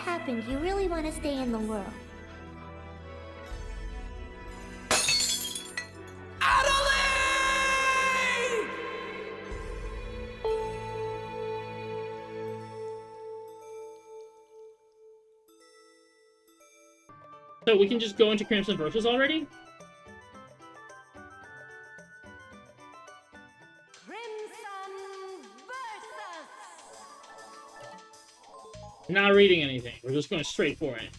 happened, you really want to stay in the world. So we can just go into Crimson Versus already? Not reading anything. We're just going straight for it.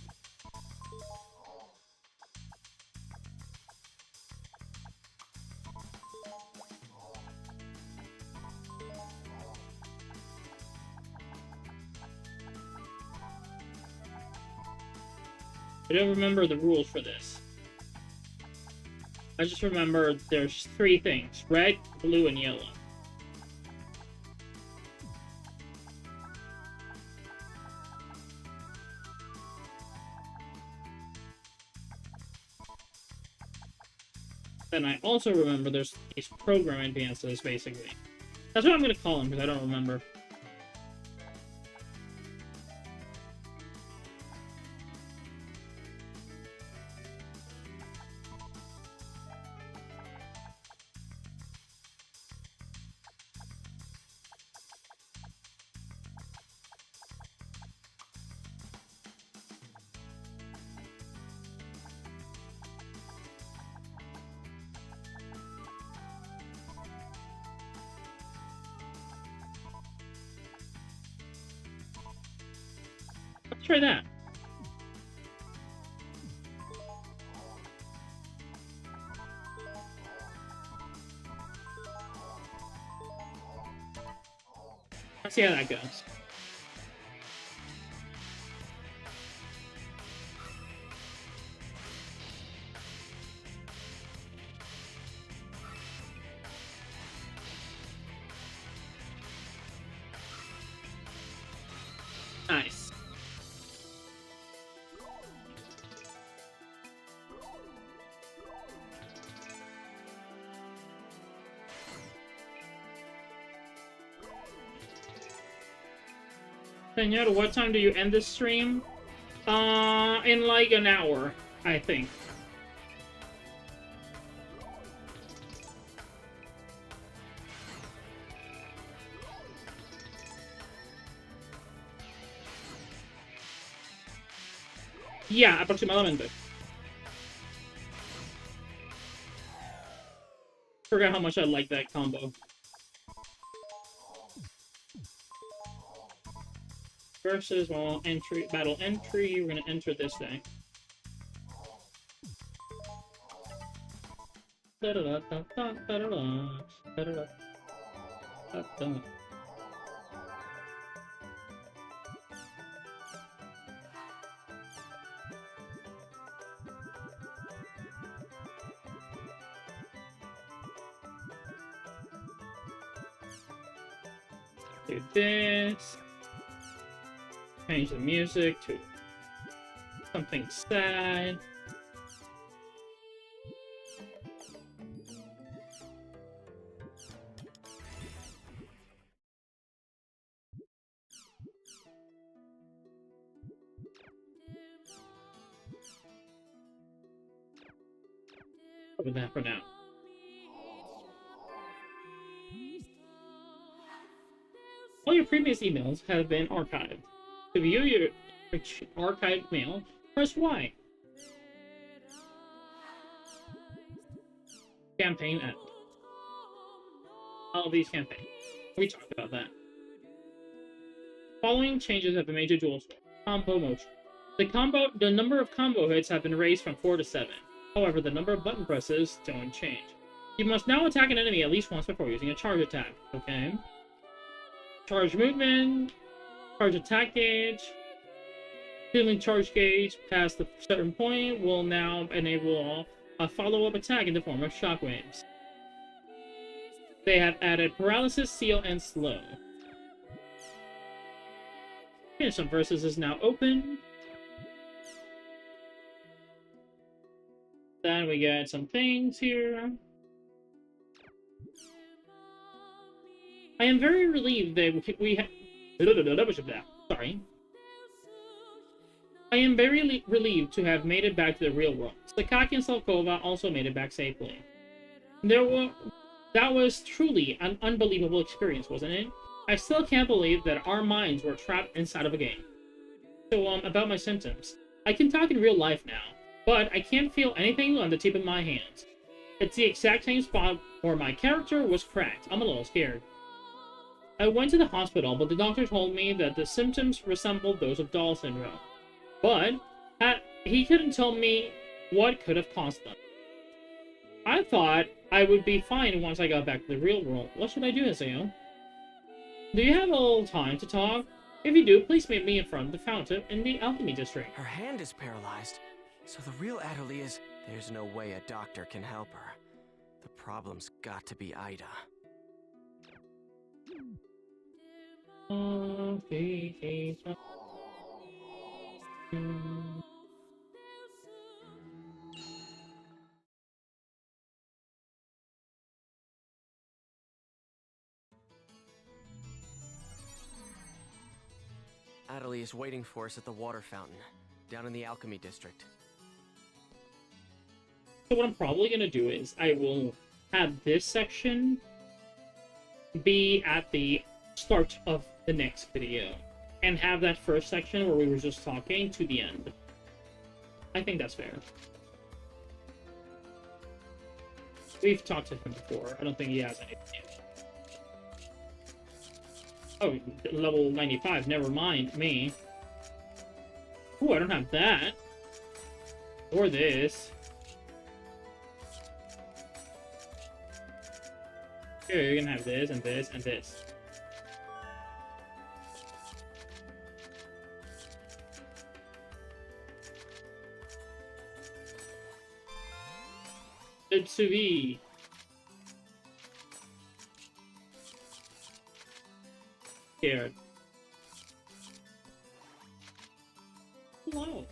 I don't remember the rules for this. I just remember there's 3 things. Red, blue, and yellow. Then I also remember there's these program advances, basically. That's what I'm going to call them, because I don't remember. Let's try that. Let's see how that goes. Nice. Senor, what time do you end this stream? In like an hour, I think. Yeah, aproximadamente. Forgot how much I like that combo. Versus, well, entry, battle entry, we're gonna enter this thing. Do this. Change the music to something sad. Over that for now. All your previous emails have been archived. To view your archived mail, press Y. Campaign end. All of these campaigns. We talked about that. Following changes have been made to dual score. Combo motion. The number of combo hits have been raised from 4 to 7. However, the number of button presses don't change. You must now attack an enemy at least once before using a charge attack. Okay. Charge movement. Charge attack gauge. Healing charge gauge past a certain point will now enable a follow-up attack in the form of shockwaves. They have added paralysis, seal, and slow. Finish some versus is now open. Then we get some things here. I am very relieved that we have... Sorry. I am very relieved to have made it back to the real world. Sakaki and Salkova also made it back safely. That was truly an unbelievable experience, wasn't it? I still can't believe that our minds were trapped inside of a game. So, about my symptoms. I can talk in real life now, but I can't feel anything on the tip of my hands. It's the exact same spot where my character was cracked. I'm a little scared. I went to the hospital, but the doctor told me that the symptoms resembled those of Doll syndrome. But he couldn't tell me what could have caused them. I thought I would be fine once I got back to the real world. What should I do, Isao? Do you have a little time to talk? If you do, please meet me in front of the fountain in the alchemy district. Her hand is paralyzed, so the real Atoli is... There's no way a doctor can help her. The problem's got to be AIDA. Atoli is waiting for us at the water fountain, down in the alchemy district. So what I'm probably going to do is I will have this section be at the start of the next video, and have that first section where we were just talking to the end. I think that's fair. We've talked to him before. I don't think he has anything. Oh, level 95. Never mind me. Oh, I don't have that. Or this. Here, you're gonna have this, and this, and this. Itsubi. Scared. Wow.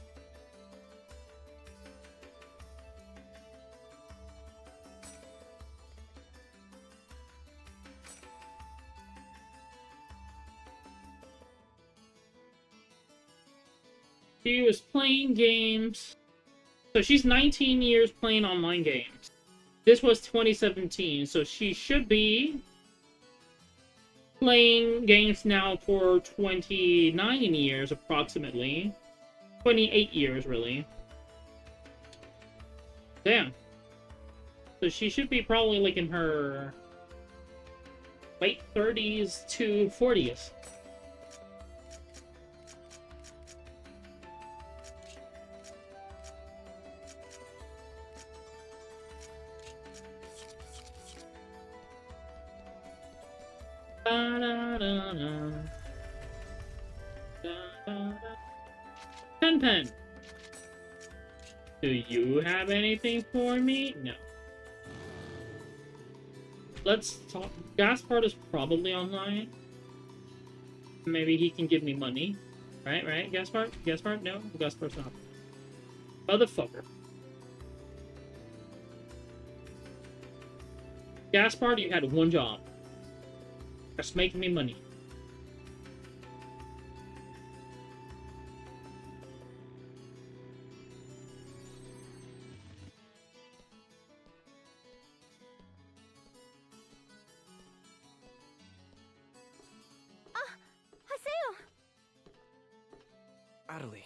She was playing games. So she's 19 years playing online games. This was 2017, so she should be playing games now for 29 years, approximately. 28 years, really. Damn. So she should be probably like in her late 30s to 40s. Pen. Do you have anything for me? No. Let's talk. Gaspard is probably online. Maybe he can give me money. Right? Gaspard? No? Gaspard's not. Motherfucker. Gaspard, you had one job. Just making me money. Atoli.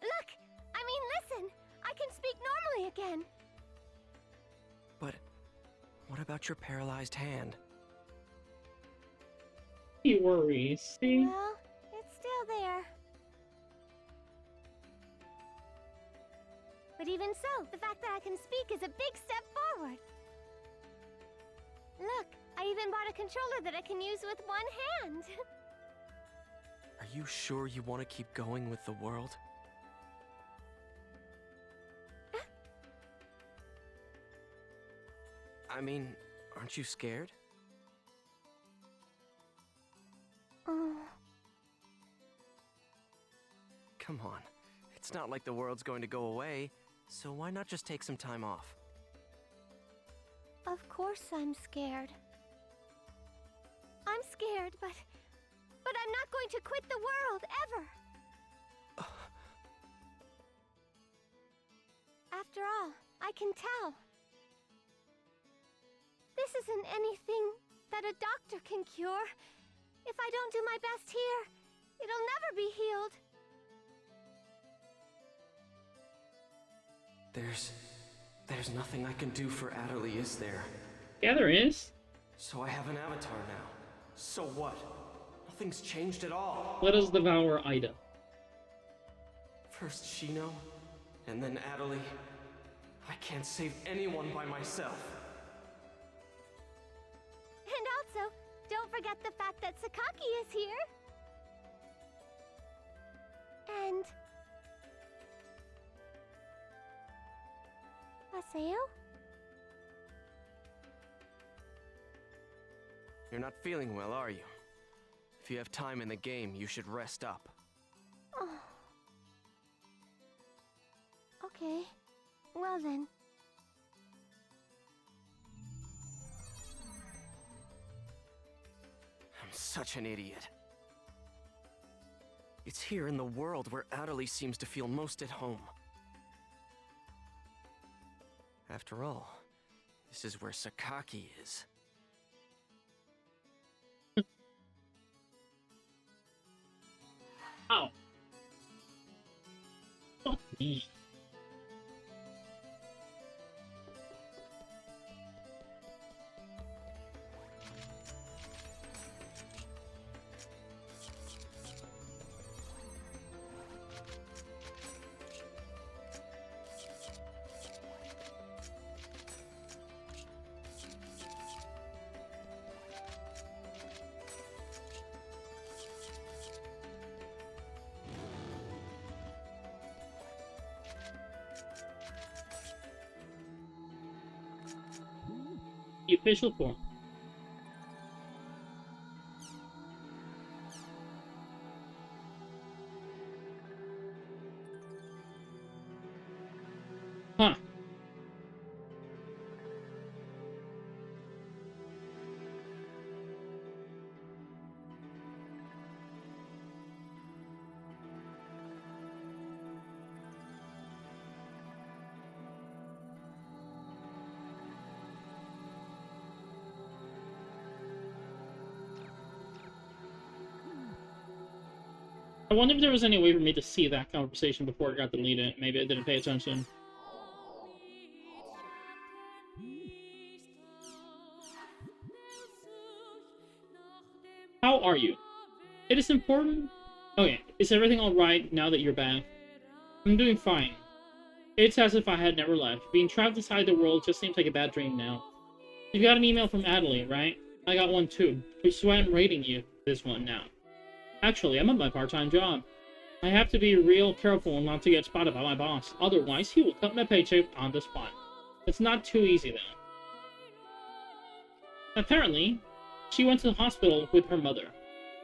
Look! I mean, listen! I can speak normally again! But what about your paralyzed hand? He worries. See? Well, it's still there. But even so, the fact that I can speak is a big step forward. Look, I even bought a controller that I can use with one hand. Are you sure you want to keep going with the world? I mean, aren't you scared? Oh. Come on. It's not like the world's going to go away, so why not just take some time off? Of course I'm scared. I'm scared, but but I'm not going to quit the world, ever. After all, I can tell. This isn't anything that a doctor can cure. If I don't do my best here, it'll never be healed. There's nothing I can do for Atoli, is there? Yeah, there is. So I have an avatar now. So what? Nothing's changed at all. Let us devour AIDA. First Shino, and then Atoli. I can't save anyone by myself. And also, don't forget the fact that Sakaki is here. And... Aseo? You're not feeling well, are you? If you have time in the game, you should rest up. Oh. Okay. Well then. I'm such an idiot. It's here in the world where Atoli seems to feel most at home. After all, this is where Sakaki is. Ow. Fuck me. The official form. Huh. I wonder if there was any way for me to see that conversation before it got deleted. Maybe I didn't pay attention. How are you? It is important. Okay, is everything alright now that you're back? I'm doing fine. It's as if I had never left. Being trapped inside the world just seems like a bad dream now. You got an email from Atoli, right? I got one too, which is why I'm rating you this one now. Actually, I'm at my part-time job. I have to be real careful not to get spotted by my boss, otherwise he will cut my paycheck on the spot. It's not too easy though. Apparently, she went to the hospital with her mother,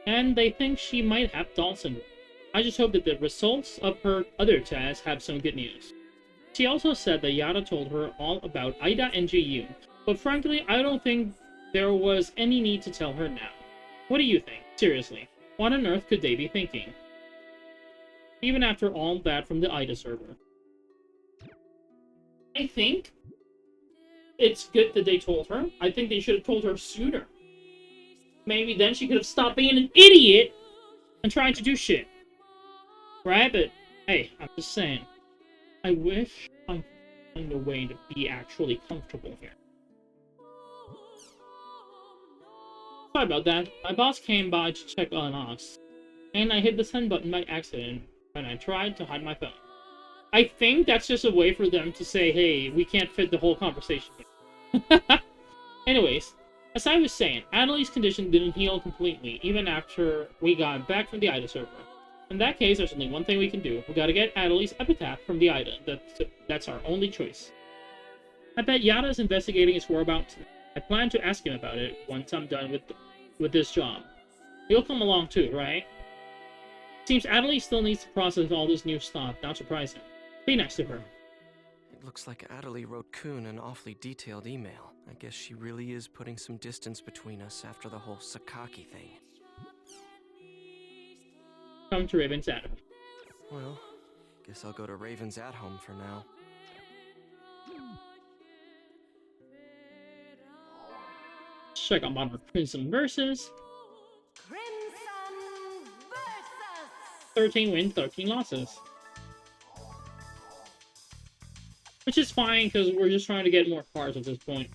and they think she might have Down syndrome. I just hope that the results of her other tests have some good news. She also said that Yada told her all about AIDA and GU, but frankly, I don't think there was any need to tell her now. What do you think? Seriously, what on earth could they be thinking? Even after all that from the AIDA server. I think it's good that they told her. I think they should have told her sooner. Maybe then she could have stopped being an idiot and trying to do shit. Right? But, hey, I'm just saying. I wish I could find a way to be actually comfortable here. Sorry about that. My boss came by to check on us, and I hit the send button by accident when I tried to hide my phone. I think that's just a way for them to say, hey, we can't fit the whole conversation here. Anyways, as I was saying, Atoli's condition didn't heal completely, even after we got back from the AIDA server. In that case, there's only one thing we can do. We gotta get Atoli's epitaph from the AIDA. That's our only choice. I bet Yada's investigating his whereabouts. I plan to ask him about it once I'm done with this job. He'll come along too, right? Seems Atoli still needs to process all this new stuff. Not surprising. Be nice to her. It looks like Atoli wrote Kun an awfully detailed email. I guess she really is putting some distance between us after the whole Sakaki thing. Come to Raven's Attic. Well, guess I'll go to Raven's at home for now. Check out modern Crimson versus. Crimson versus 13 wins, 13 losses. Which is fine, because we're just trying to get more cards at this point.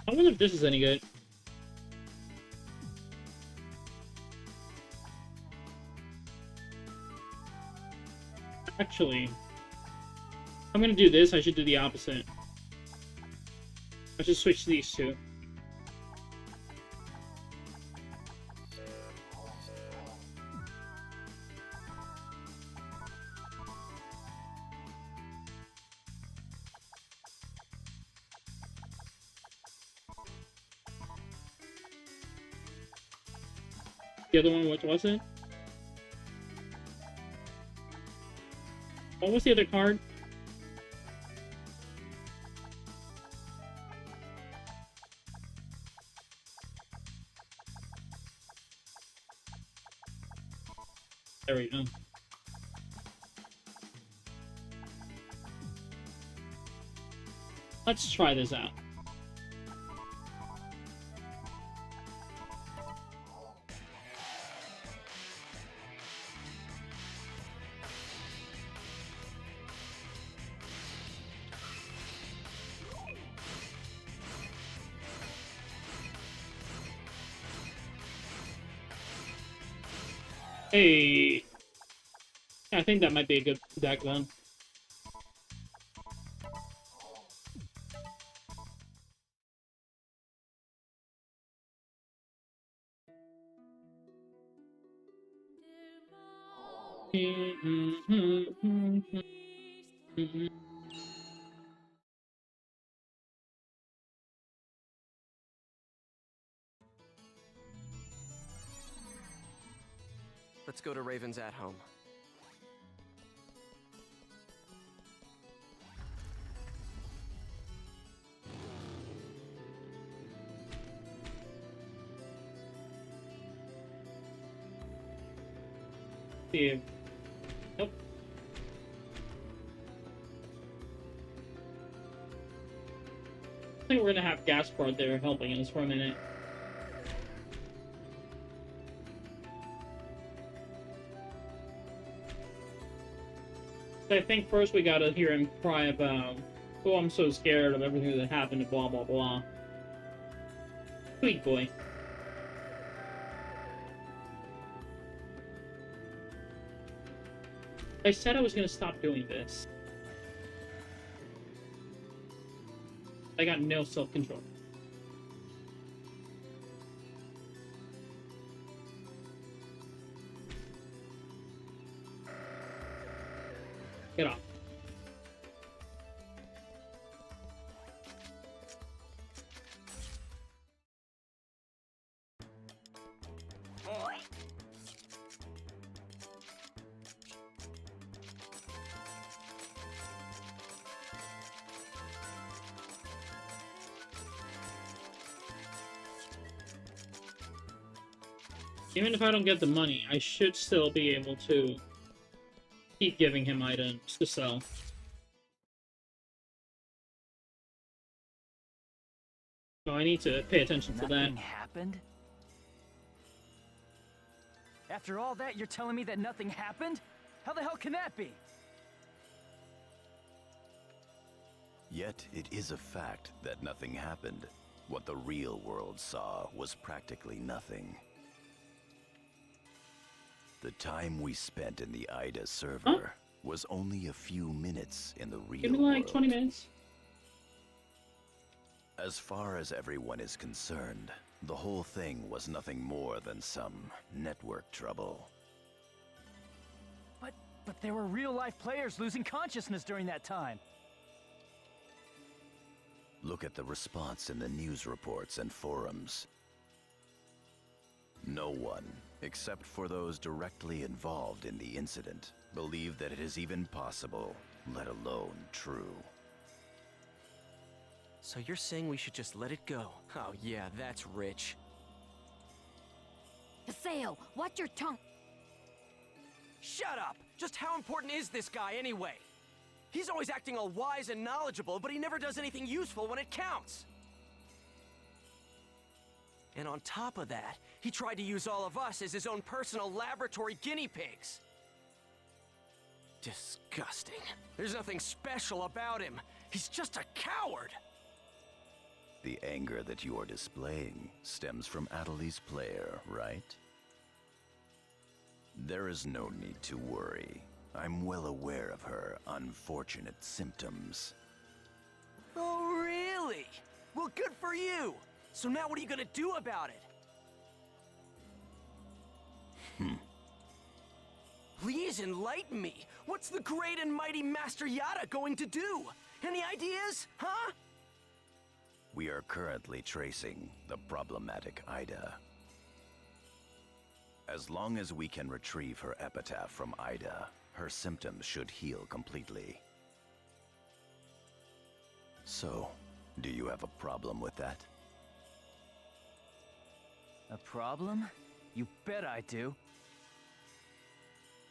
I wonder if this is any good. Actually, I'm gonna do this. I should do the opposite. I should switch these two. The other one, what was it? What was the other card? There we go. Let's try this out. Hey, I think that might be a good deck then. Let's go to Raven's at home. See. Nope. I think we're gonna have Gaspard there helping us for a minute. I think first we gotta hear him cry about, oh, I'm so scared of everything that happened and blah blah blah. Sweet boy. I said I was gonna stop doing this. I got no self-control. Get off. Even if I don't get the money, I should still be able to keep giving him items to sell. So I need to pay attention to that. Nothing happened? After all that, you're telling me that nothing happened? How the hell can that be? Yet it is a fact that nothing happened. What the real world saw was practically nothing. The time we spent in the AIDA server was only a few minutes in the real Give me like world. 20 minutes. As far as everyone is concerned, the whole thing was nothing more than some network trouble. But there were real-life players losing consciousness during that time. Look at the response in the news reports and forums. No one, except for those directly involved in the incident, believe that it is even possible, let alone true. So you're saying we should just let it go? Oh yeah, that's rich. Haseo, watch your tongue. Shut up! Just how important is this guy anyway? He's always acting all wise and knowledgeable, but he never does anything useful when it counts. And on top of that, he tried to use all of us as his own personal laboratory guinea pigs. Disgusting. There's nothing special about him. He's just a coward. The anger that you are displaying stems from Atoli's player, right? There is no need to worry. I'm well aware of her unfortunate symptoms. Oh, really? Well, good for you! So now what are you gonna do about it? Please enlighten me! What's the great and mighty Master Yada going to do? Any ideas, huh? We are currently tracing the problematic AIDA. As long as we can retrieve her epitaph from AIDA, her symptoms should heal completely. So, do you have a problem with that? A problem? You bet I do.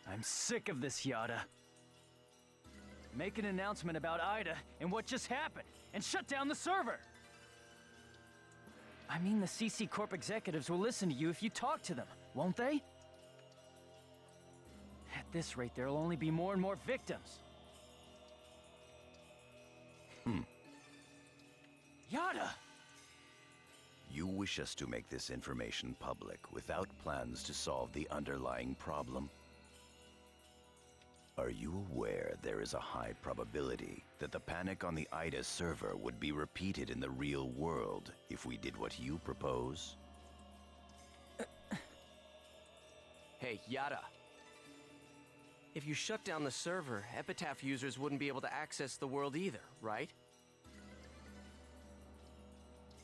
I'm sick of this, Yada. Make an announcement about AIDA and what just happened, and shut down the server! I mean, the CC Corp executives will listen to you if you talk to them, won't they? At this rate, there'll only be more and more victims. Yada! You wish us to make this information public without plans to solve the underlying problem? Are you aware there is a high probability that the panic on the AIDA server would be repeated in the real world if we did what you propose? Hey, Yada. If you shut down the server, Epitaph users wouldn't be able to access the world either, right?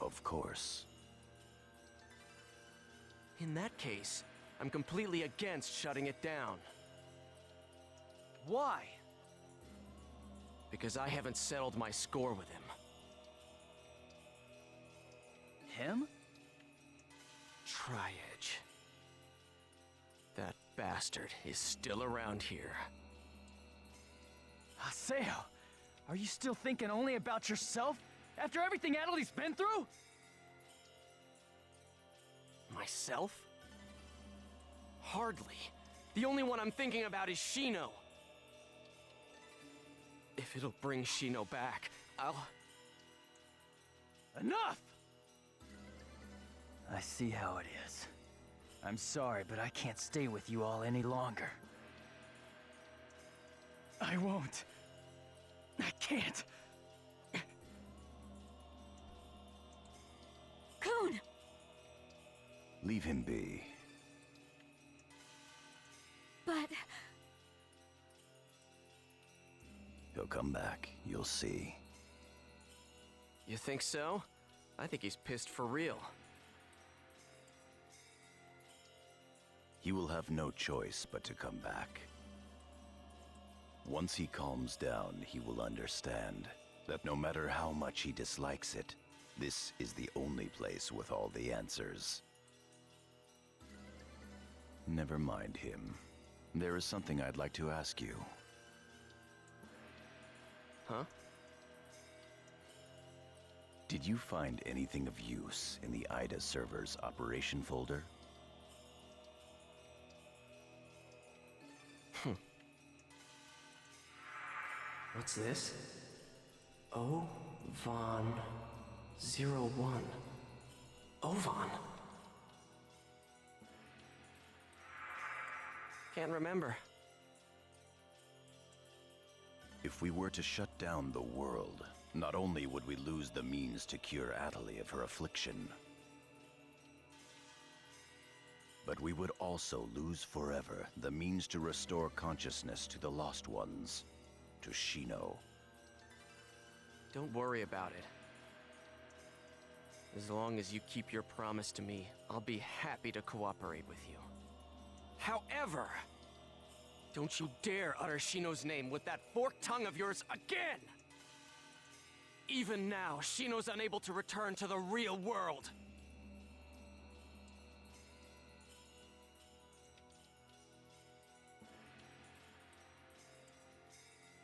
Of course. In that case, I'm completely against shutting it down. Why? Because I haven't settled my score with him. Him? Tri-Edge. That bastard is still around here. Haseo, are you still thinking only about yourself? After everything Atoli's been through? Myself? Hardly. The only one I'm thinking about is Shino. If it'll bring Shino back, I'll... Enough! I see how it is. I'm sorry, but I can't stay with you all any longer. I won't. I can't. Kun! Leave him be. But... He'll come back, you'll see. You think so? I think he's pissed for real. He will have no choice but to come back. Once he calms down, he will understand that no matter how much he dislikes it, this is the only place with all the answers. Never mind him. There is something I'd like to ask you. Huh? Did you find anything of use in the AIDA server's operation folder? What's this? O-Von-01. Ovan? Can't remember. If we were to shut down the world, not only would we lose the means to cure Atoli of her affliction, but we would also lose forever the means to restore consciousness to the lost ones, to Shino. Don't worry about it. As long as you keep your promise to me, I'll be happy to cooperate with you. However, don't you dare utter Shino's name with that forked tongue of yours again! Even now, Shino's unable to return to the real world.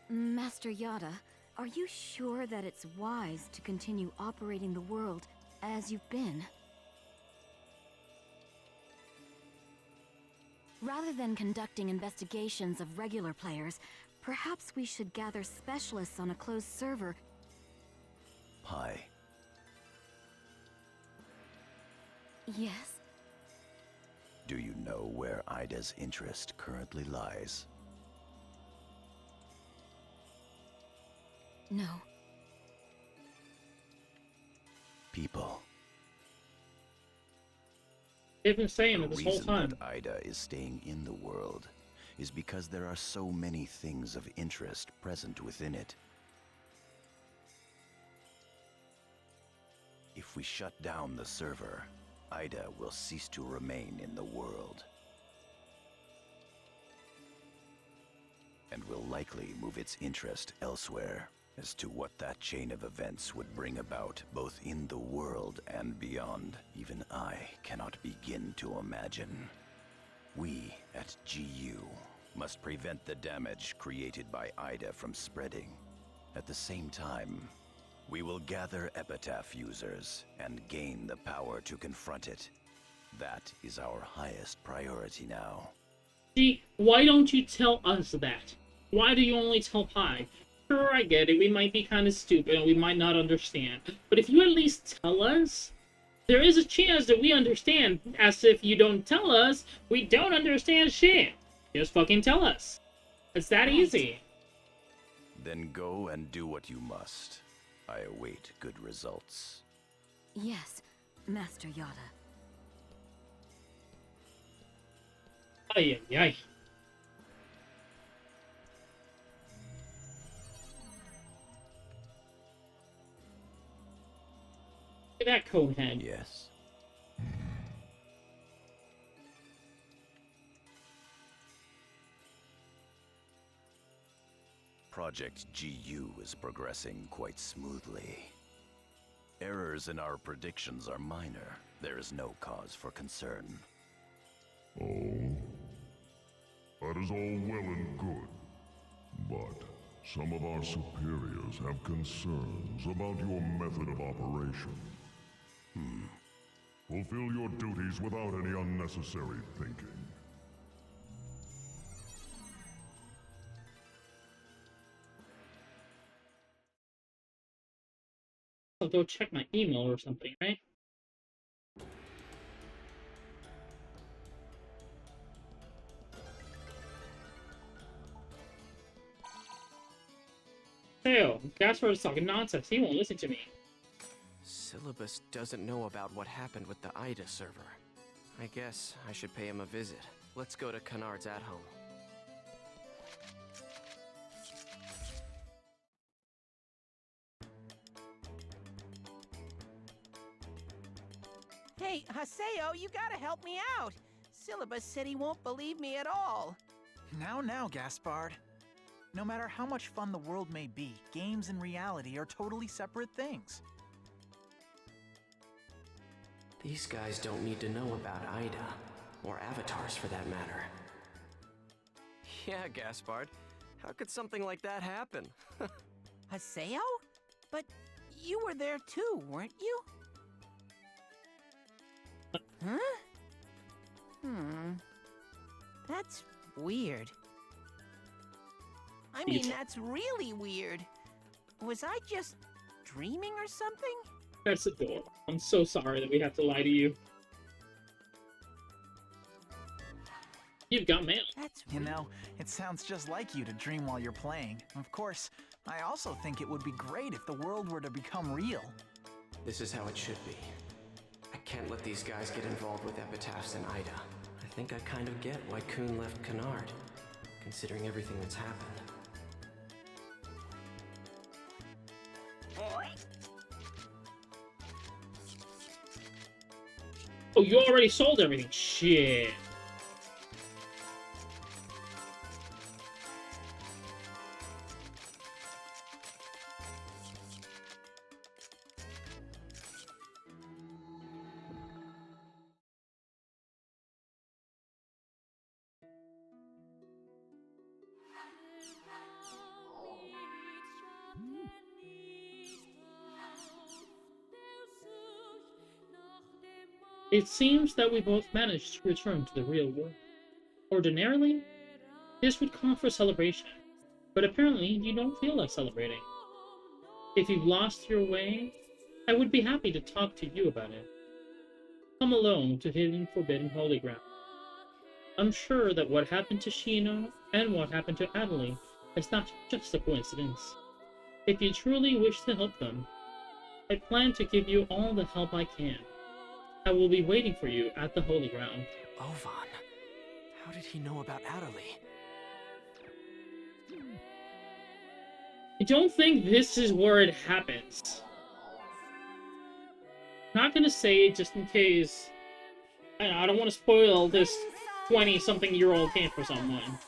Master Yada, are you sure that it's wise to continue operating the world as you've been? Rather than conducting investigations of regular players, perhaps we should gather specialists on a closed server. Hi. Yes? Do you know where AIDA's interest currently lies? No. People. They've been saying it The this whole reason time. that AIDA is staying in the world is because there are so many things of interest present within it. If we shut down the server, AIDA will cease to remain in the world. And will likely move its interest elsewhere. As to what that chain of events would bring about, both in the world and beyond, even I cannot begin to imagine. We at GU must prevent the damage created by AIDA from spreading. At the same time, we will gather Epitaph users and gain the power to confront it. That is our highest priority now. See, why don't you tell us that? Why do you only tell Pi? Sure, I get it, we might be kind of stupid and we might not understand. But if you at least tell us, there is a chance that we understand. As if you don't tell us, we don't understand shit. Just fucking tell us. It's that easy. Then go and do what you must. I await good results. Yes, Master Yada. Ay, ay, ay. Look at that code head. Yes. Project GU is progressing quite smoothly. Errors in our predictions are minor. There is no cause for concern. Oh, that is all well and good. But some of our superiors have concerns about your method of operation. Fulfill your duties without any unnecessary thinking. I'll go check my email or something, right? Theo, Gaspard is talking nonsense. He won't listen to me. Syllabus doesn't know about what happened with the AIDA server. I guess I should pay him a visit. Let's go to Kennard's at home. Hey, Haseo, you gotta help me out. Syllabus said he won't believe me at all. Now, Gaspard. No matter how much fun the world may be, games and reality are totally separate things. These guys don't need to know about AIDA, or avatars for that matter. Yeah, Gaspard. How could something like that happen? Haseo? But you were there too, weren't you? Huh? That's weird. I mean, that's really weird. Was I just dreaming or something? That's adorable. I'm so sorry that we have to lie to you. You've got mail. That's You know, it sounds just like you to dream while you're playing. Of course, I also think it would be great if the world were to become real. This is how it should be. I can't let these guys get involved with epitaphs and AIDA. I think I kind of get why Kuhn left Canard, considering everything that's happened. Oh, you already sold everything. Shit. It seems that we both managed to return to the real world. Ordinarily, this would call for celebration, but apparently you don't feel like celebrating. If you've lost your way, I would be happy to talk to you about it. Come alone to Hidden Forbidden Holy Ground. I'm sure that what happened to Shino and what happened to Atoli is not just a coincidence. If you truly wish to help them, I plan to give you all the help I can. I will be waiting for you at the Holy Ground. Ovan, how did he know about Atoli? I don't think this is where it happens. I'm not gonna say it just in case. I don't want to spoil this 20-something-year-old game for someone.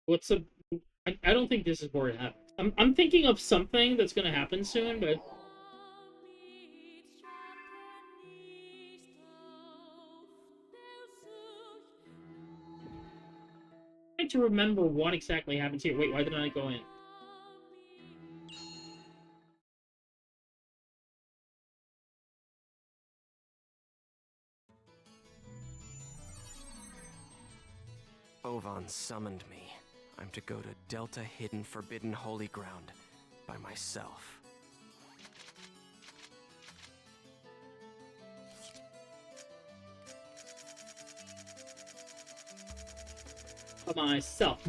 What's a... I don't think this is where it happens. I'm thinking of something that's gonna happen soon, but... I'm trying to remember what exactly happens here. Wait, why didn't I go in? Ovan summoned me. I'm to go to Delta Hidden Forbidden Holy Ground by myself. Myself.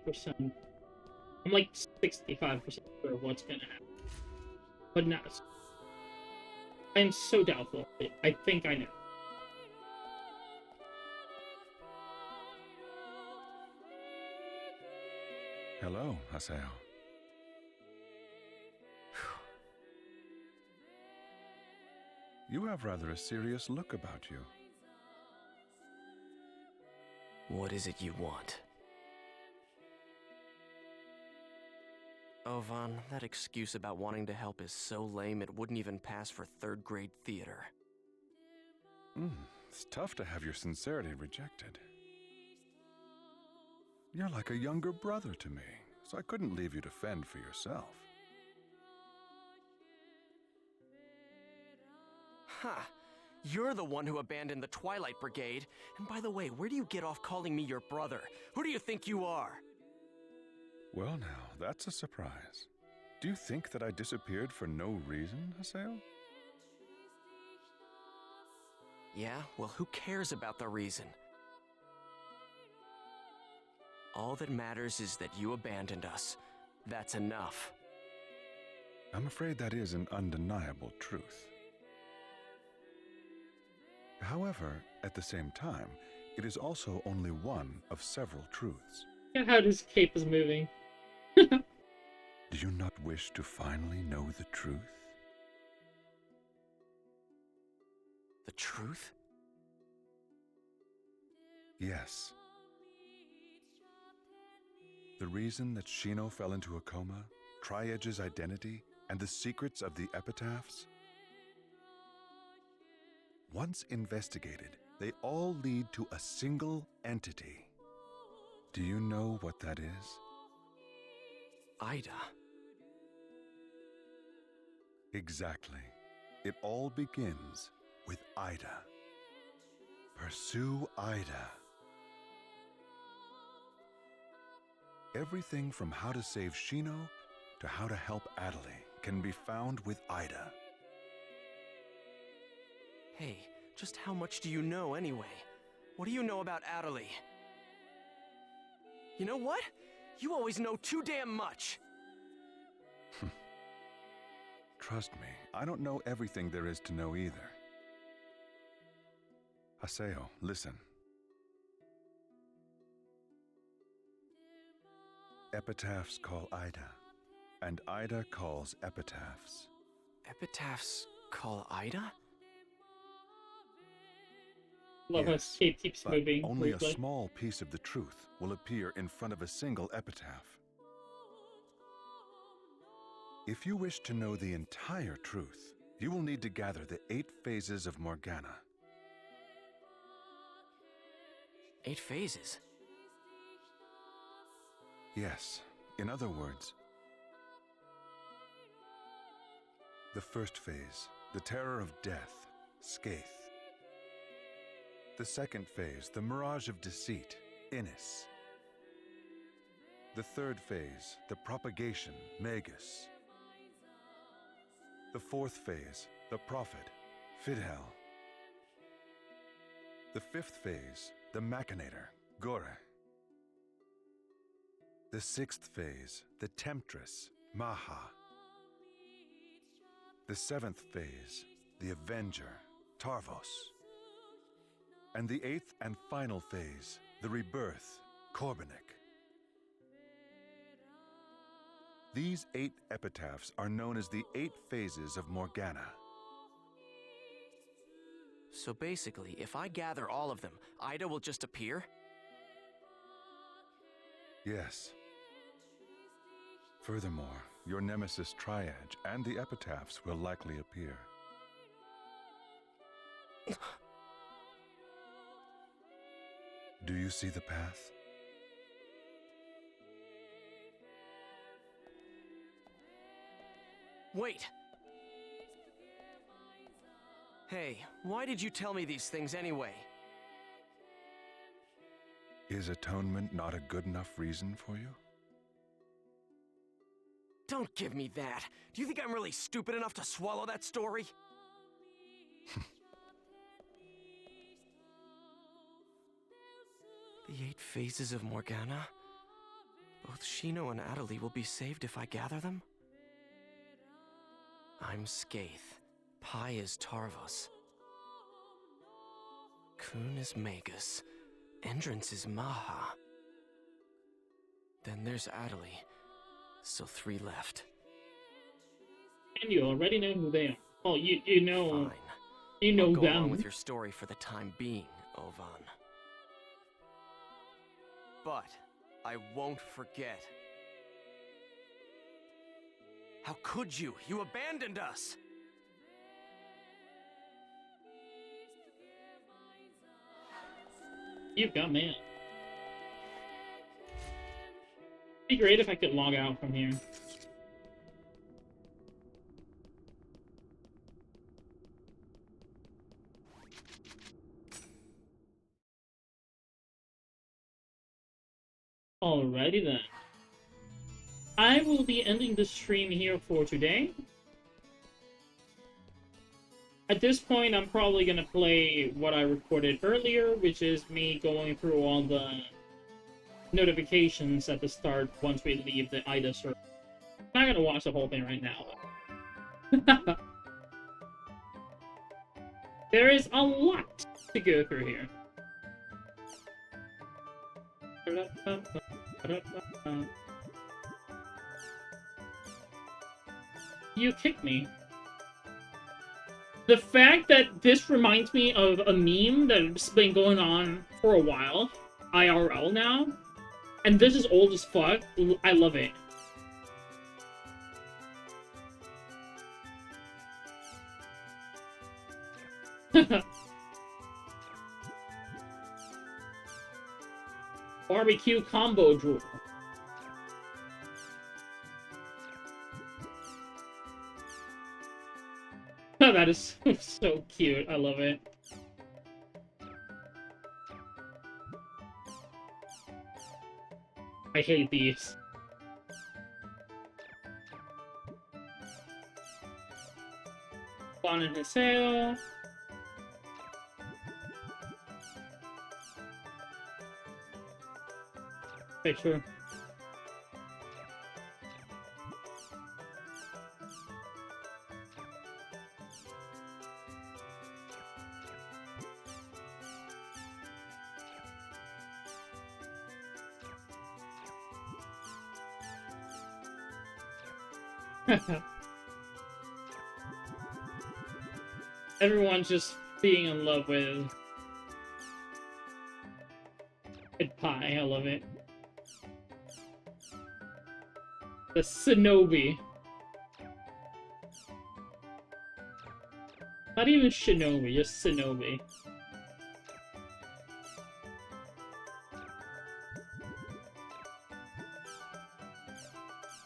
90%. I'm like 65% sure of what's gonna happen. But no. I am so doubtful. I think I know. Hello, Haseo. You have rather a serious look about you. What is it you want? Ovan, that excuse about wanting to help is so lame it wouldn't even pass for third-grade theater. It's tough to have your sincerity rejected. You're like a younger brother to me, so I couldn't leave you to fend for yourself. Ha! You're the one who abandoned the Twilight Brigade. And by the way, where do you get off calling me your brother? Who do you think you are? Well now, that's a surprise. Do you think that I disappeared for no reason, Haseo? Yeah? Well, who cares about the reason? All that matters is that you abandoned us. That's enough. I'm afraid that is an undeniable truth. However, at the same time, it is also only one of several truths. Look at how this cape is moving. Do you not wish to finally know the truth? The truth? Yes. The reason that Shino fell into a coma, Tri-Edge's identity, and the secrets of the epitaphs? Once investigated, they all lead to a single entity. Do you know what that is? AIDA. Exactly. It all begins with AIDA. Pursue AIDA. Everything from how to save Shino to how to help Atoli can be found with AIDA. Hey, just how much do you know anyway? What do you know about Atoli? You know what? You always know too damn much! Trust me, I don't know everything there is to know either. Haseo, listen. Epitaphs call AIDA, and AIDA calls epitaphs. Epitaphs call AIDA? Love how Yes, Kate keeps but moving. only a briefly. small piece of the truth will appear in front of a single epitaph. If you wish to know the entire truth, you will need to gather the 8 phases of Morgana. 8 phases? Yes, in other words, the first phase, the terror of death, Skaith. The second phase, the mirage of deceit, Innis. The third phase, the propagation, Magus. The fourth phase, the prophet, Fidhel. The fifth phase, the machinator, Gore. The sixth phase, the temptress, Maha. The seventh phase, the avenger, Tarvos. And the 8th and final phase, the rebirth, Korbanik. These 8 epitaphs are known as the 8 phases of Morgana. So basically, if I gather all of them, AIDA will just appear? Yes. Furthermore, your nemesis Tri-Edge and the epitaphs will likely appear. Do you see the path? Wait! Hey, why did you tell me these things anyway? Is atonement not a good enough reason for you? Don't give me that! Do you think I'm really stupid enough to swallow that story? The 8 phases of Morgana? Both Shino and Atoli will be saved if I gather them? I'm Skaith. Pi is Tarvos. Kun is Magus. Entrance is Maha. Then there's Atoli. So 3 left. And you already know who they are. Oh, you know. Fine. You know I'll go along them. with your story for the time being, Ovan. But I won't forget. How could you? You abandoned us! You've got man. It'd be great if I could log out from here. Alrighty then. I will be ending the stream here for today. At this point, I'm probably going to play what I recorded earlier, which is me going through all the notifications at the start once we leave the AIDA server. I'm not going to watch the whole thing right now. There is a lot to go through here. You kicked me. The fact that this reminds me of a meme that's been going on for a while, IRL now, and this is old as fuck, I love it. Barbecue combo drool. That is so cute. I love it. I hate these. Fun in his sail. Okay, sure. Everyone's just being in love with pie. I love it. The Shinobi. Not even Shinobi, just Shinobi.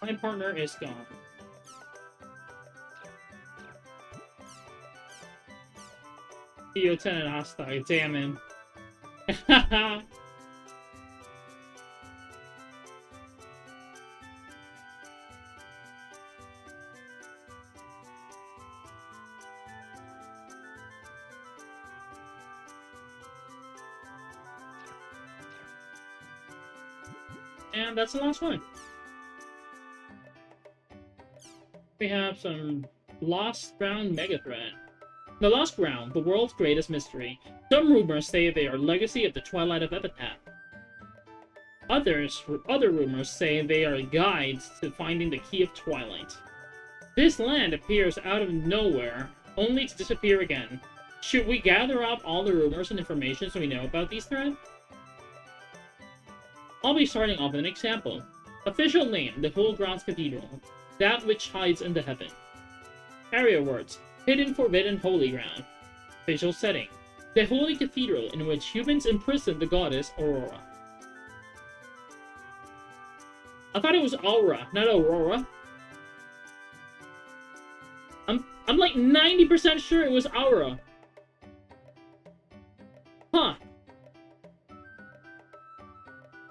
My partner is gone. Lieutenant Hostile, damn him. And that's the last one. We have some Lost Ground Mega Threat. The Lost Ground, the world's greatest mystery. Some rumors say they are legacy of the Twilight of Epitaph. Other rumors say they are guides to finding the Key of Twilight. This land appears out of nowhere, only to disappear again. Should we gather up all the rumors and information so we know about these threads? I'll be starting off with an example. Official name, the Holy Grounds Cathedral. That which hides in the heaven. Area words. Hidden, forbidden, holy ground. Visual setting. The Holy Cathedral in which humans imprison the goddess Aurora. I thought it was Aura, not Aurora. I'm like 90% sure it was Aura. Huh.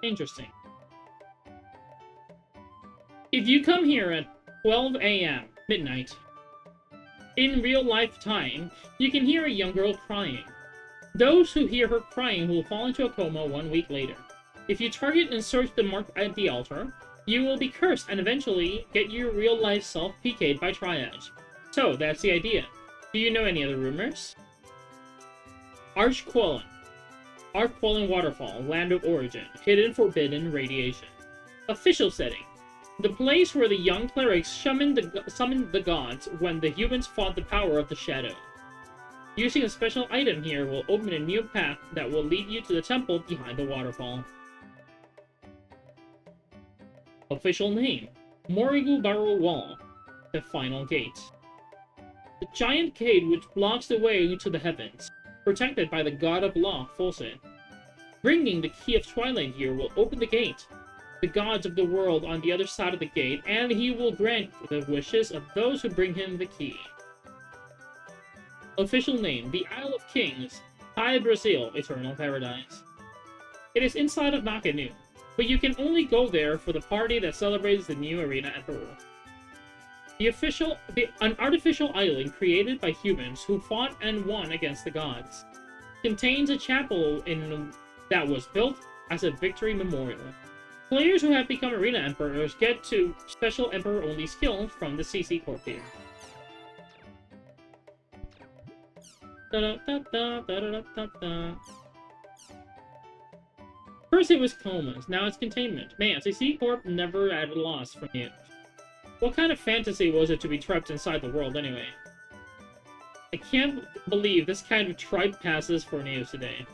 Interesting. If you come here at 12 a.m., midnight, in real life time, you can hear a young girl crying. Those who hear her crying will fall into a coma 1 week later. If you target and search the mark at the altar, you will be cursed and eventually get your real life self PK'd by triage. So, that's the idea. Do you know any other rumors? Archquellen Waterfall, land of origin, hidden, forbidden, radiation. Official setting. The place where the young clerics summoned the gods when the humans fought the power of the shadow. Using a special item here will open a new path that will lead you to the temple behind the waterfall. Official name. Morrigu Barrow Wall, the final gate. The giant gate which blocks the way to the heavens, protected by the god of law, Fulset. Bringing the Key of Twilight here will open the gate. The gods of the world on the other side of the gate, and he will grant the wishes of those who bring him the key. Official name, the Isle of Kings, Thai Brazil, Eternal Paradise. It is inside of Nakanu, but you can only go there for the party that celebrates the new Arena Emperor. An artificial island created by humans who fought and won against the gods. Contains a chapel that was built as a victory memorial. Players who have become Arena Emperors get to special Emperor-only skills from the CC Corp here. First it was comas, now it's containment. Man, CC Corp never added loss from you. What kind of fantasy was it to be trapped inside the world, anyway? I can't believe this kind of tribe passes for news today.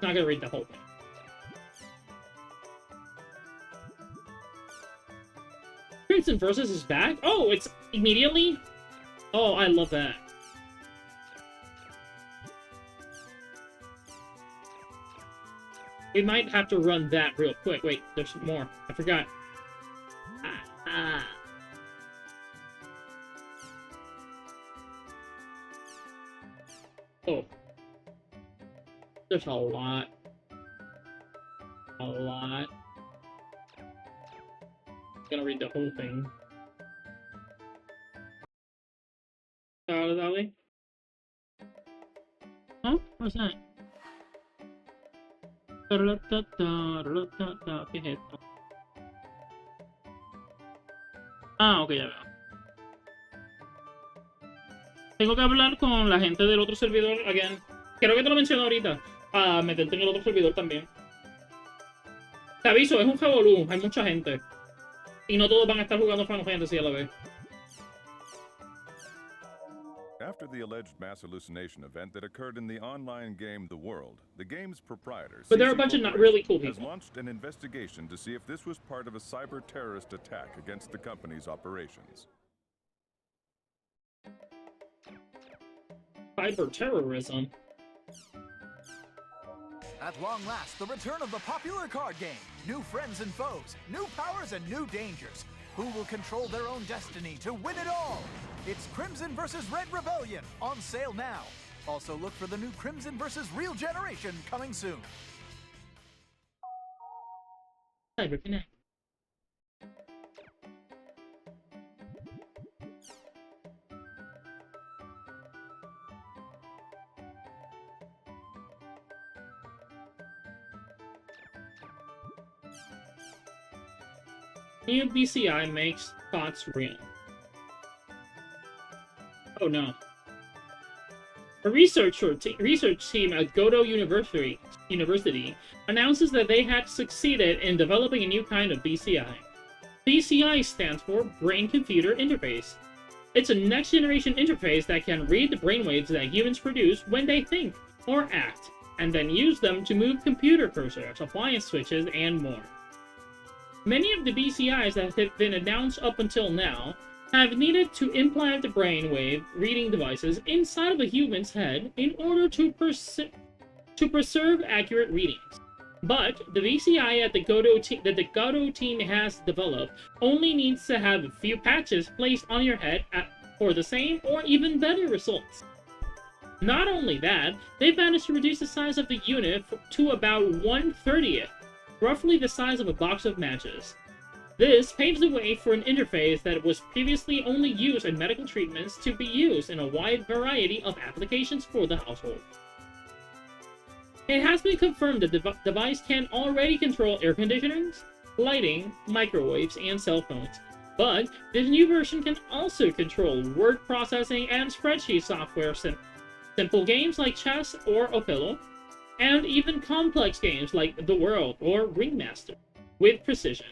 Not gonna read the whole thing. Crimson Versus is back? Oh, it's immediately? Oh, I love that. We might have to run that real quick. Wait, there's more. I forgot. Oh. There's a lot. A lot. I'm gonna read the whole thing. Atoli? Huh? What's that? ¿Qué es esto? Ah, ok, ya veo. Tengo que hablar con la gente del otro servidor, again. Creo que te lo mencioné ahorita. Para meterte en el otro servidor también. Te aviso, es un revolú, hay mucha gente. Y no todos van a estar jugando Final Fantasy a la vez. After the alleged mass hallucination event that occurred in the online game The World, the game's proprietor, But there are a bunch of not really cool has people. launched an investigation to see if this was part of a cyber-terrorist attack against the company's operations. Cyber terrorism. At long last, the return of the popular card game. New friends and foes, new powers and new dangers. Who will control their own destiny to win it all? It's Crimson vs. Red Rebellion, on sale now. Also look for the new Crimson vs. Real Generation coming soon. Cyber Connect. New BCI makes thoughts real. Oh no. A research team at Goto University announces that they had succeeded in developing a new kind of BCI. BCI stands for Brain-Computer Interface. It's a next-generation interface that can read the brainwaves that humans produce when they think or act, and then use them to move computer cursors, appliance switches, and more. Many of the BCIs that have been announced up until now have needed to implant the brainwave reading devices inside of a human's head in order to preserve accurate readings. But the BCI that the Goto team has developed only needs to have a few patches placed on your head for the same or even better results. Not only that, they've managed to reduce the size of the unit to about 1/30th, roughly the size of a box of matches. This paves the way for an interface that was previously only used in medical treatments to be used in a wide variety of applications for the household. It has been confirmed that the device can already control air conditioners, lighting, microwaves, and cell phones, but this new version can also control word processing and spreadsheet software, simple games like chess or Othello, and even complex games like The World or Ringmaster, with precision.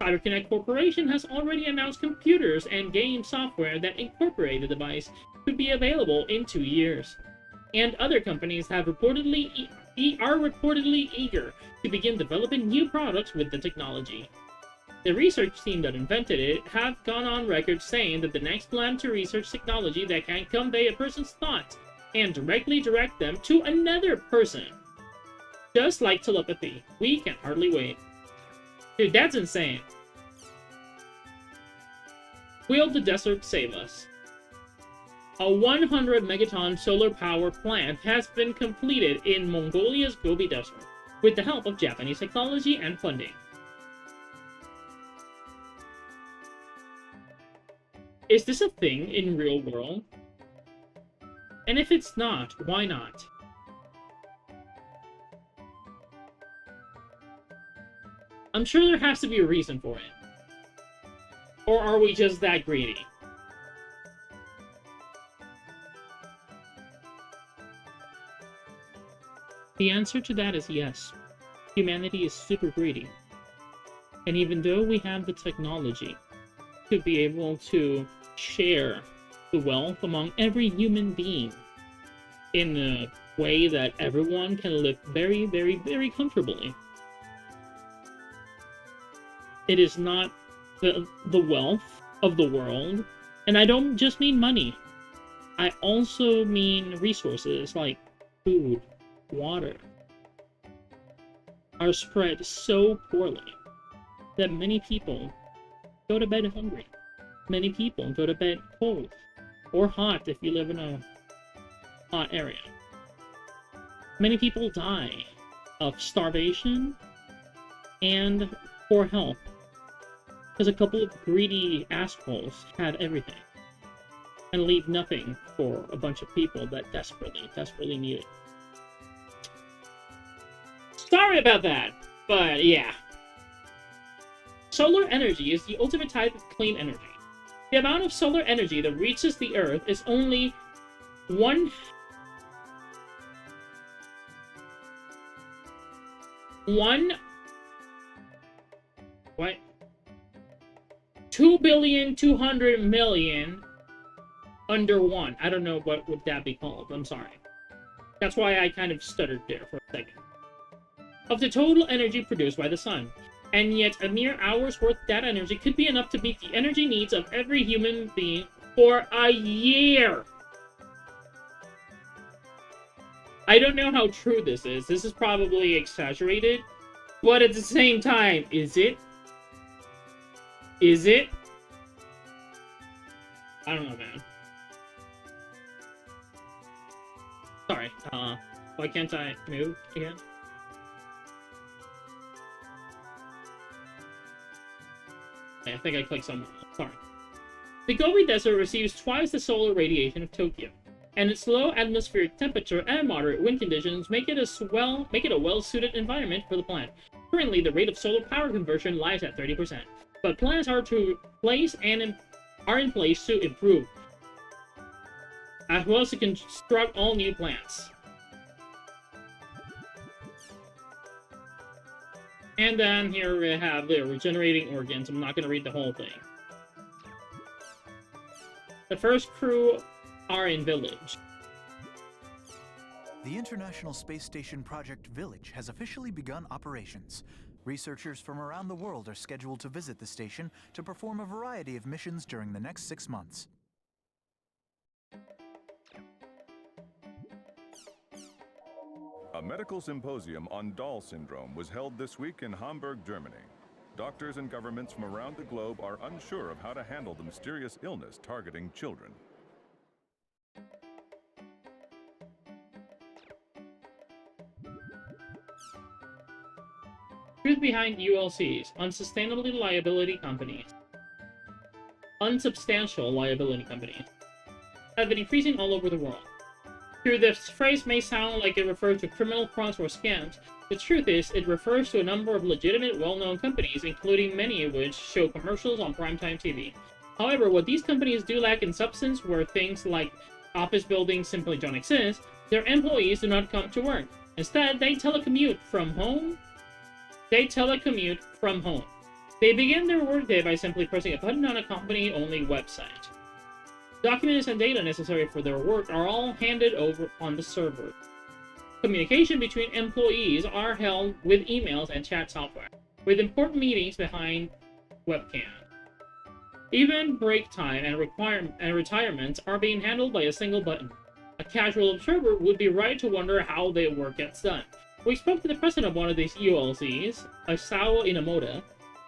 CyberConnect Corporation has already announced computers and game software that incorporate the device to be available in 2 years. And other companies have are reportedly eager to begin developing new products with the technology. The research team that invented it have gone on record saying that the next plan to research technology that can convey a person's thoughts and directly direct them to another person. Just like telepathy, we can hardly wait. Dude, that's insane. Will the desert save us? A 100 megaton solar power plant has been completed in Mongolia's Gobi Desert, with the help of Japanese technology and funding. Is this a thing in real world? And if it's not, why not? I'm sure there has to be a reason for it. Or are we just that greedy? The answer to that is yes. Humanity is super greedy. And even though we have the technology to be able to share the wealth among every human being in a way that everyone can live very, very, very comfortably, it is not the wealth of the world. And I don't just mean money. I also mean resources like food, water, are spread so poorly that many people go to bed hungry. Many people go to bed cold or hot if you live in a hot area. Many people die of starvation and poor health because a couple of greedy assholes have everything and leave nothing for a bunch of people that desperately need it. Sorry about that, but yeah. Solar energy is the ultimate type of clean energy. The amount of solar energy that reaches the Earth is only 2,200,000,000 under 1. I don't know what would that be called. I'm sorry. That's why I kind of stuttered there for a second. Of the total energy produced by the sun. And yet a mere hour's worth of that energy could be enough to meet the energy needs of every human being for a year. I don't know how true this is. This is probably exaggerated. But at the same time, is it? Is it? I don't know, man. Sorry, why can't I move again? I think I clicked somewhere else. Sorry. The Gobi Desert receives twice the solar radiation of Tokyo, and its low atmospheric temperature and moderate wind conditions make it a well-suited environment for the plant. Currently, the rate of solar power conversion lies at 30%, but plans are in place to improve, as well as to construct all new plants. And then here we have the regenerating organs. I'm not going to read the whole thing. The first crew are in Village. The International Space Station Project Village has officially begun operations. Researchers from around the world are scheduled to visit the station to perform a variety of missions during the next 6 months. A medical symposium on Doll syndrome was held this week in Hamburg, Germany. Doctors and governments from around the globe are unsure of how to handle the mysterious illness targeting children. Truth behind ULCs, unsubstantial liability companies, have been increasing all over the world. Though this phrase may sound like it refers to criminal crimes or scams, the truth is it refers to a number of legitimate, well-known companies, including many of which show commercials on primetime TV. However, what these companies do lack in substance, where things like office buildings simply don't exist, their employees do not come to work. Instead, they telecommute from home. They begin their workday by simply pressing a button on a company-only website. Documents and data necessary for their work are all handed over on the server. Communication between employees are held with emails and chat software, with important meetings behind webcam. Even break time and retirements are being handled by a single button. A casual observer would be right to wonder how their work gets done. We spoke to the president of one of these ULCs, Asao Inamoto,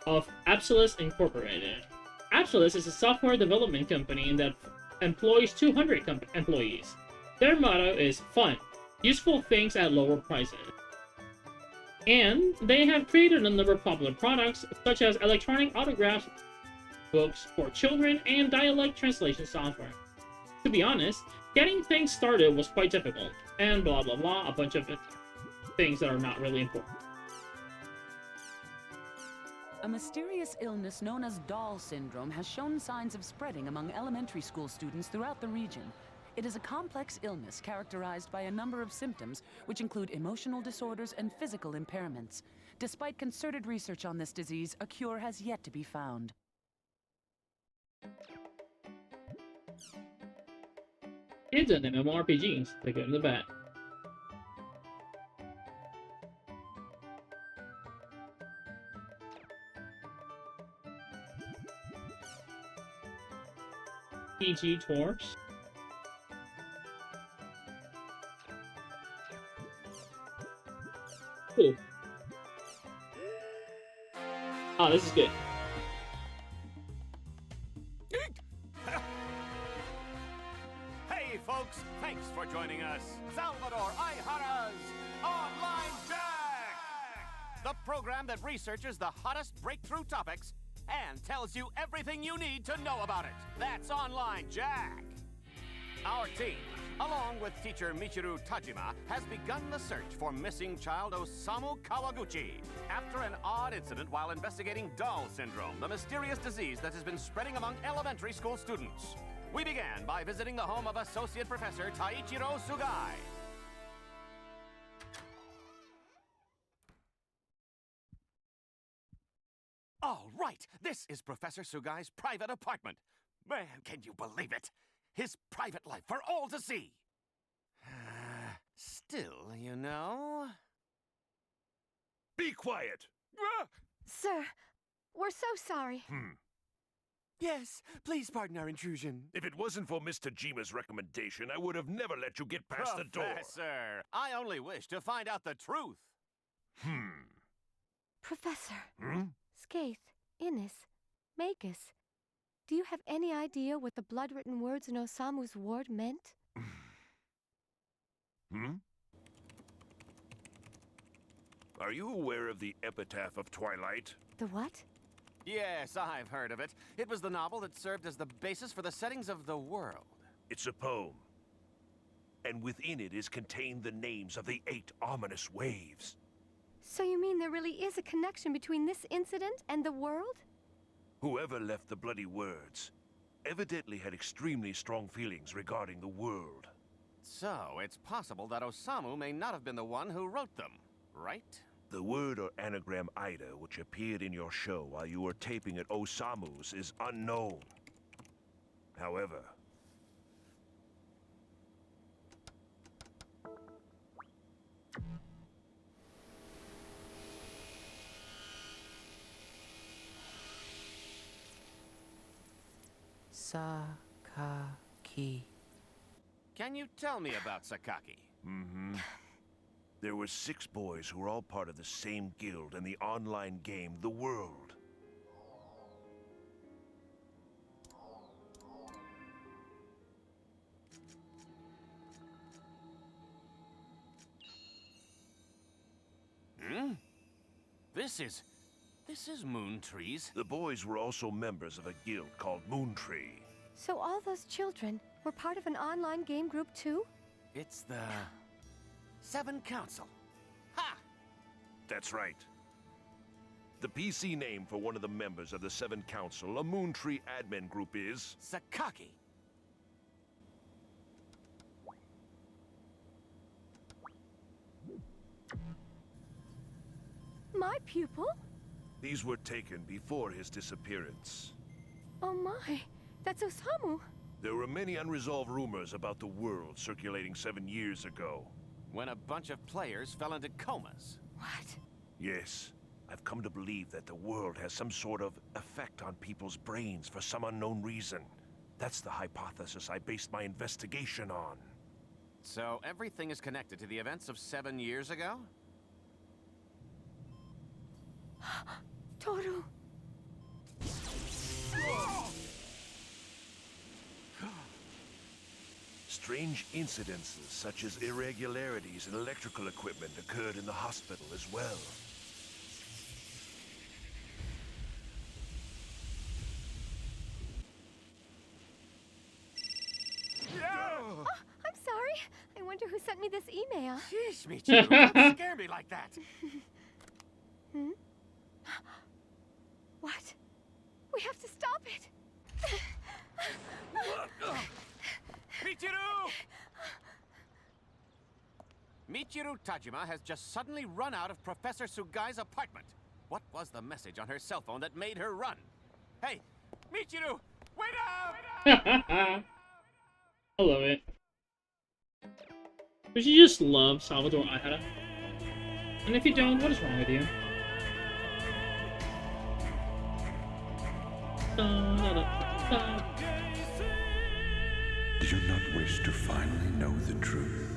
of Absolus Incorporated. Absolus is a software development company that employs 200 employees. Their motto is fun, useful things at lower prices. And they have created a number of popular products, such as electronic autograph books for children and dialect translation software. To be honest, getting things started was quite difficult, and blah blah blah, a bunch of things that are not really important. A mysterious illness known as Doll syndrome has shown signs of spreading among elementary school students throughout the region. It is a complex illness characterized by a number of symptoms, which include emotional disorders and physical impairments. Despite concerted research on this disease, a cure has yet to be found. Kids and MMORPGs, the good and the bad. PG Tours. Cool. Oh, this is good. Hey, folks, thanks for joining us. Salvador Ihara's Online Jack! The program that researches the hottest breakthrough topics and tells you everything you need to know about it. That's Online Jack. Our team, along with teacher Michiru Tajima, has begun the search for missing child Osamu Kawaguchi after an odd incident while investigating Doll Syndrome, the mysterious disease that has been spreading among elementary school students. We began by visiting the home of Associate Professor Taichiro Sugai. All right, this is Professor Sugai's private apartment. Man, can you believe it? His private life for all to see. Still, you know... Be quiet! Sir, we're so sorry. Yes, please pardon our intrusion. If it wasn't for Mr. Jima's recommendation, I would have never let you get past the door. Professor, I only wish to find out the truth. Professor. Skaith, Innis, Magus, do you have any idea what the blood-written words in Osamu's ward meant? Are you aware of the epitaph of Twilight? The what? Yes, I've heard of it. It was the novel that served as the basis for the settings of the world. It's a poem. And within it is contained the names of the 8 ominous waves. So you mean there really is a connection between this incident and the world? Whoever left the bloody words evidently had extremely strong feelings regarding the world. So, it's possible that Osamu may not have been the one who wrote them, right? The word or anagram AIDA, which appeared in your show while you were taping at Osamu's, is unknown. However, Sakaki. Can you tell me about Sakaki? There were 6 boys who were all part of the same guild in the online game, The World. This is Moon Trees. The boys were also members of a guild called Moontree. So all those children were part of an online game group too? It's the... Seven Council. Ha! That's right. The PC name for one of the members of the 7 Council, a Moontree admin group, is... Sakaki. My pupil? These were taken before his disappearance. Oh my, that's Osamu. There were many unresolved rumors about the world circulating 7 years ago. When a bunch of players fell into comas. What? Yes, I've come to believe that the world has some sort of effect on people's brains for some unknown reason. That's the hypothesis I based my investigation on. So everything is connected to the events of 7 years ago? Toru. Strange incidences such as irregularities in electrical equipment occurred in the hospital as well. Oh, I'm sorry. I wonder who sent me this email. Sheesh, Michiru, don't scare me like that. What? We have to stop it. Michiru Tajima has just suddenly run out of Professor Sugai's apartment. What was the message on her cell phone that made her run? Hey, Michiru, wait up! I love it. But you just love Salvador AIDA. And if you don't, what is wrong with you? Do you not wish to finally know the truth?